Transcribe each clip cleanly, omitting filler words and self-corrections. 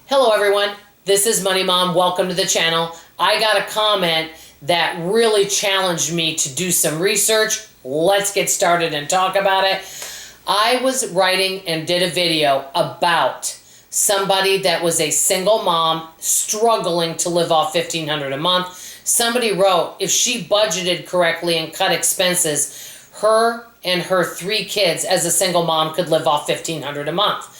Hello everyone, this is Money Mom. Welcome to the channel. I got a comment that really challenged me to do some research. Let's get started and talk about it. I was writing and did a video about somebody that was a single mom struggling to live off $1,500 a month. Somebody wrote if she budgeted correctly and cut expenses, her and her 3 kids as a single mom could live off $1,500 a month.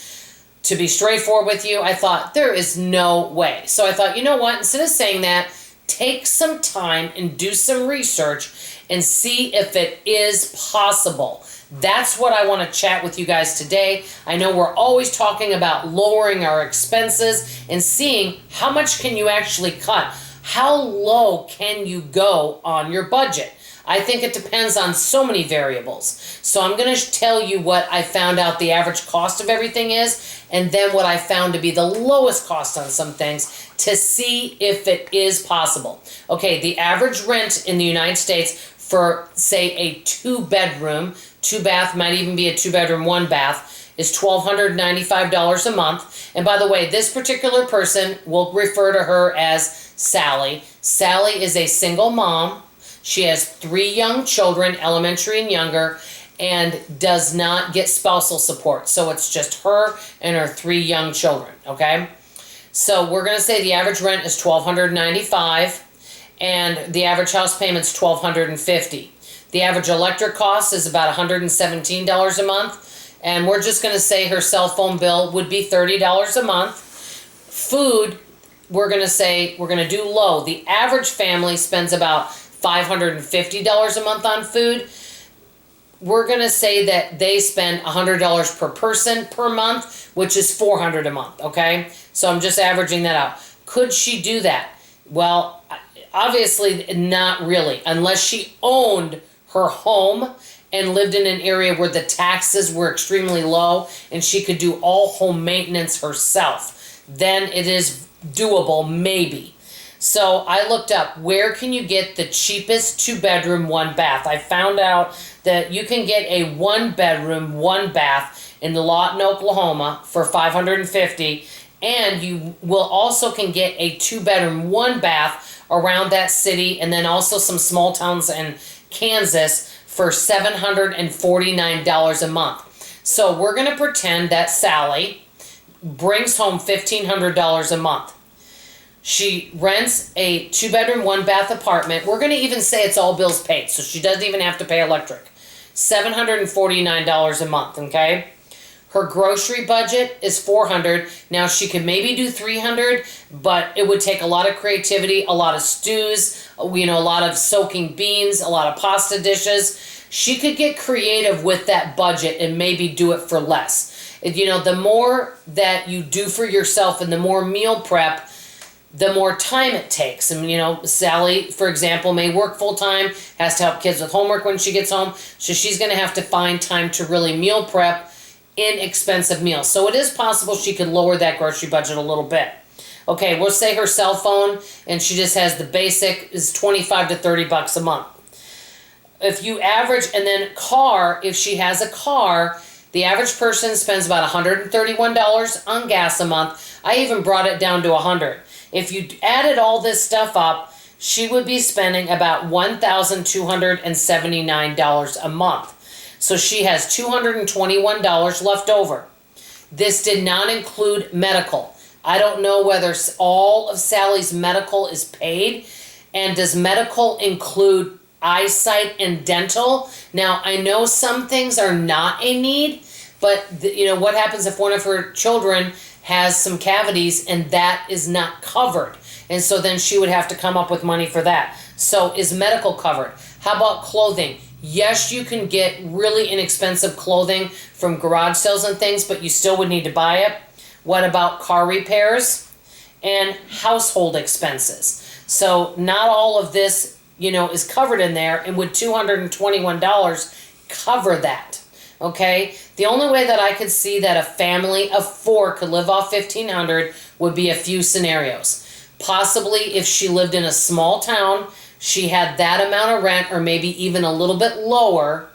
To be straightforward with you, I thought there is no way. So I thought, you know what, instead of saying that, take some time and do some research and see if it is possible. That's what I want to chat with you guys today. I know we're always talking about lowering our expenses and seeing how much can you actually cut. How low can you go on your budget? I think it depends on so many variables. So I'm going to tell you what I found out the average cost of everything is, and then what I found to be the lowest cost on some things to see if it is possible. Okay, the average rent in the United States for, say, a 2-bedroom, 2-bath, might even be a 2-bedroom, 1-bath, is $1,295 a month. And by the way, this particular person, we'll refer to her as Sally. Sally is a single mom. She has 3 young children, elementary and younger, and does not get spousal support. So it's just her and her 3 young children, okay? So we're going to say the average rent is $1,295, and the average house payment is $1,250. The average electric cost is about $117 a month, and we're just going to say her cell phone bill would be $30 a month. Food, we're going to say, we're going to do low. The average family spends about $550 a month on food. We're going to say that they spend $100 per person per month, which is $400 a month, okay? So I'm just averaging that out. Could she do that? Well, obviously not really, unless she owned her home and lived in an area where the taxes were extremely low and she could do all home maintenance herself. Then it is doable, maybe. So I looked up, where can you get the cheapest 2-bedroom, 1-bath? I found out that you can get a 1-bedroom, 1-bath in Lawton, Oklahoma for $550, and you will also can get a 2-bedroom, 1-bath around that city, and then also some small towns in Kansas for $749 a month. So we're going to pretend that Sally brings home $1,500 a month. She rents a 2-bedroom, 1-bath apartment. We're going to even say it's all bills paid, so she doesn't even have to pay electric. $749 a month, okay? Her grocery budget is $400. Now, she could maybe do $300, but it would take a lot of creativity, a lot of stews, a lot of soaking beans, a lot of pasta dishes. She could get creative with that budget and maybe do it for less. The more that you do for yourself and the more meal prep, the more time it takes. And, Sally, for example, may work full-time, has to help kids with homework when she gets home, so she's going to have to find time to really meal prep inexpensive meals. So it is possible she could lower that grocery budget a little bit. Okay, we'll say her cell phone, and she just has the basic, is $25 to $30 a month. If you average, and then car, if she has a car, the average person spends about $131 on gas a month. I even brought it down to $100. If you added all this stuff up, she would be spending about $1,279 a month. So she has $221 left over. This did not include medical. I don't know whether all of Sally's medical is paid. And does medical include eyesight and dental? Now, I know some things are not a need, but what happens if one of her children has some cavities and that is not covered? And so then she would have to come up with money for that. So is medical covered? How about clothing? Yes, you can get really inexpensive clothing from garage sales and things, but you still would need to buy it. What about car repairs and household expenses? So not all of this, is covered in there, and would $221 cover that? Okay, the only way that I could see that a family of 4 could live off $1,500 would be a few scenarios. Possibly if she lived in a small town, she had that amount of rent or maybe even a little bit lower,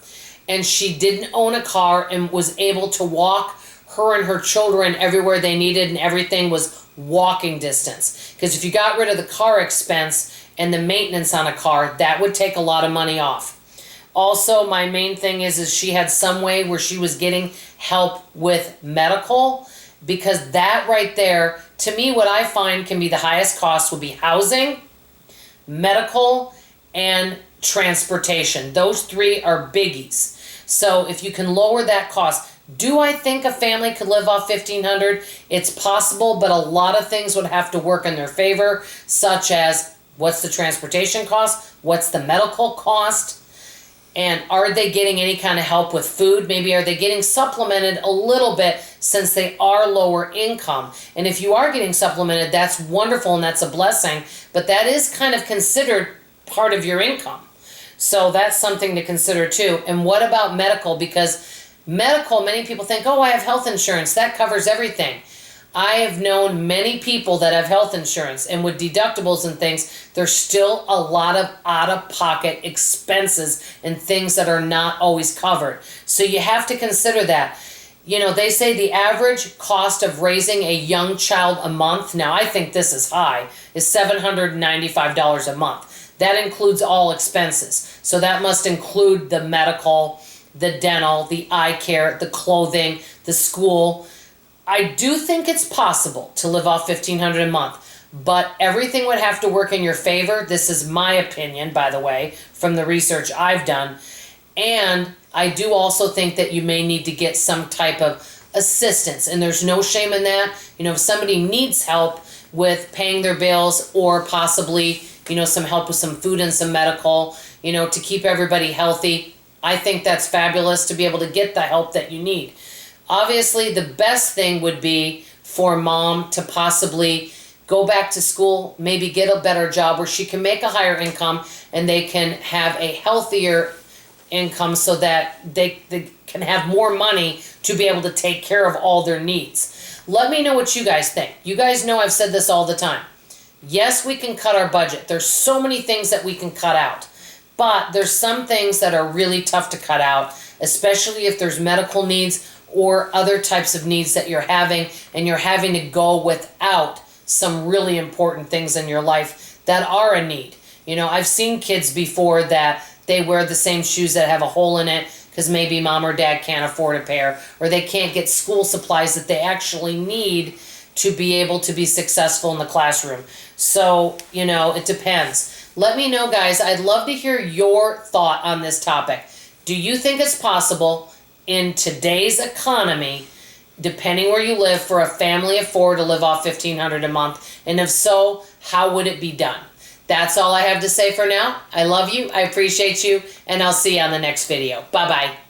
and she didn't own a car and was able to walk her and her children everywhere they needed and everything was walking distance. Because if you got rid of the car expense and the maintenance on a car, that would take a lot of money off. Also, my main thing is she had some way where she was getting help with medical, because that right there, to me, what I find can be the highest cost would be housing, medical, and transportation. Those three are biggies. So if you can lower that cost, do I think a family could live off $1,500? It's possible, but a lot of things would have to work in their favor, such as what's the transportation cost, what's the medical cost, and are they getting any kind of help with food? Maybe are they getting supplemented a little bit since they are lower income? And if you are getting supplemented, that's wonderful and that's a blessing, but that is kind of considered part of your income. So that's something to consider too. And what about medical? Because medical, many people think, oh, I have health insurance. That covers everything. I have known many people that have health insurance, and with deductibles and things, there's still a lot of out-of-pocket expenses and things that are not always covered. So you have to consider that. You know, they say the average cost of raising a young child a month, now I think this is high, is $795 a month. That includes all expenses. So that must include the medical, the dental, the eye care, the clothing, the school. I do think it's possible to live off $1,500 a month, but everything would have to work in your favor. This is my opinion, by the way, from the research I've done. And I do also think that you may need to get some type of assistance, and there's no shame in that. You know, if somebody needs help with paying their bills, or possibly, you know, some help with some food and some medical, you know, to keep everybody healthy, I think that's fabulous to be able to get the help that you need. Obviously, the best thing would be for mom to possibly go back to school, maybe get a better job where she can make a higher income and they can have a healthier income so that they can have more money to be able to take care of all their needs. Let me know what you guys think. You guys know I've said this all the time. Yes, we can cut our budget. There's so many things that we can cut out, but there's some things that are really tough to cut out, especially if there's medical needs or other types of needs that you're having, and you're having to go without some really important things in your life that are a need. You know, I've seen kids before that they wear the same shoes that have a hole in it because maybe mom or dad can't afford a pair, or they can't get school supplies that they actually need to be able to be successful in the classroom. So, you know, it depends. Let me know, guys. I'd love to hear your thought on this topic. Do you think it's possible in today's economy, depending where you live, for a family of four to live off $1,500 a month? And if so, how would it be done? That's all I have to say for now. I love you, I appreciate you, and I'll see you on the next video. Bye-bye.